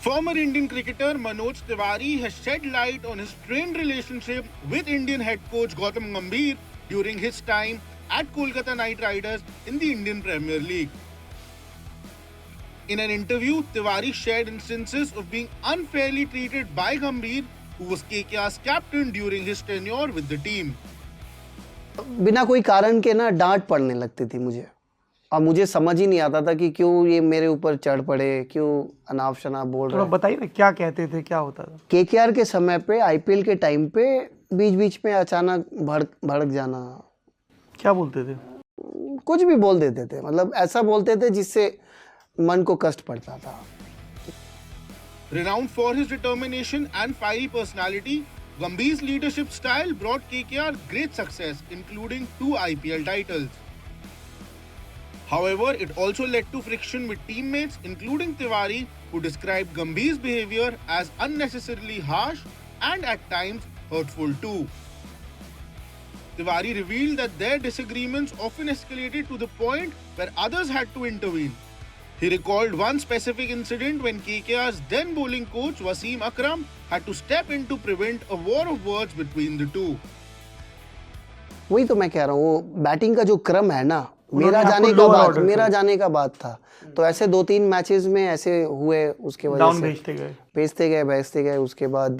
Former Indian cricketer Manoj Tiwari has shed light on his strained relationship with Indian head coach Gautam Gambhir during his time at Kolkata Knight Riders in the Indian Premier League. In an interview, Tiwari shared instances of being unfairly treated by Gambhir, who was KKR's captain during his tenure with the team. बिना कोई कारण के ना डांट पड़ने लगती थी मुझे, और मुझे समझ ही नहीं आता था कि क्यों ये मेरे ऊपर चढ़ पड़े, क्यों अनाप शनाप बोल रहे। बताइए ना क्या कहते थे, क्या होता था? केकेआर के समय पे, आईपीएल के टाइम पे बीच बीच में अचानक भड़क जाना। क्या बोलते थे? कुछ भी बोल देते थे, मतलब ऐसा बोलते थे जिससे मन को कष्ट पड़ता था। Renowned for his determination and fiery personality, Gambhir's leadership style brought KKR great success, including 2 IPL titles. However, it also led to friction with teammates, including Tiwari, who described Gambhir's behavior as unnecessarily harsh and at times hurtful too. Tiwari revealed that their disagreements often escalated to the point where others had to intervene. He recalled one specific incident when KKR's then bowling coach Wasim Akram had to step in to prevent a war of words between the two. वही तो मैं कह रहा हूँ, वो batting का जो क्रम है ना, मेरा जाने का बाद था, तो ऐसे 2-3 मैचेस में ऐसे हुए, उसके वजह से भेजते गए, उसके बाद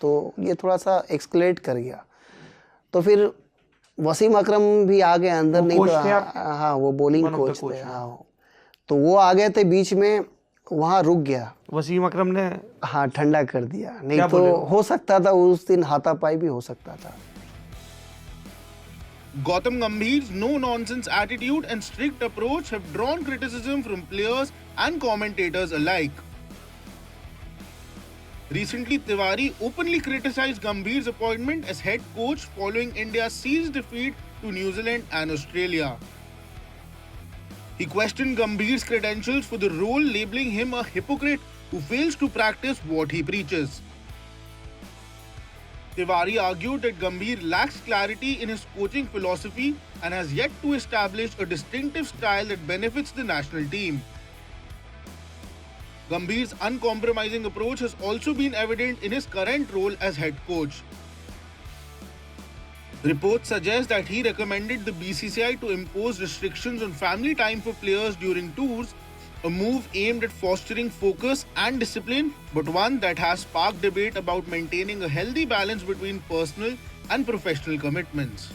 तो ये थोड़ा सा एक्सकेलेट कर गया। तो फिर वसीम अकरम भी आ गए अंदर, नहीं तो हाँ वो बॉलिंग कोच थे, हाँ तो वो आ गए थे बीच में, वहाँ रुक गया वसीम अकरम ने, हाँ ठंडा कर दिया, नहीं तो हो सकता था उस दिन हाथापाई भी हो सकता था। Gautam Gambhir's no-nonsense attitude and strict approach have drawn criticism from players and commentators alike. Recently, Tiwari openly criticized Gambhir's appointment as head coach following India's series defeat to New Zealand and Australia. He questioned Gambhir's credentials for the role, labeling him a hypocrite who fails to practice what he preaches. Tiwari argued that Gambhir lacks clarity in his coaching philosophy and has yet to establish a distinctive style that benefits the national team. Gambhir's uncompromising approach has also been evident in his current role as head coach. Reports suggest that he recommended the BCCI to impose restrictions on family time for players during tours, a move aimed at fostering focus and discipline, but one that has sparked debate about maintaining a healthy balance between personal and professional commitments.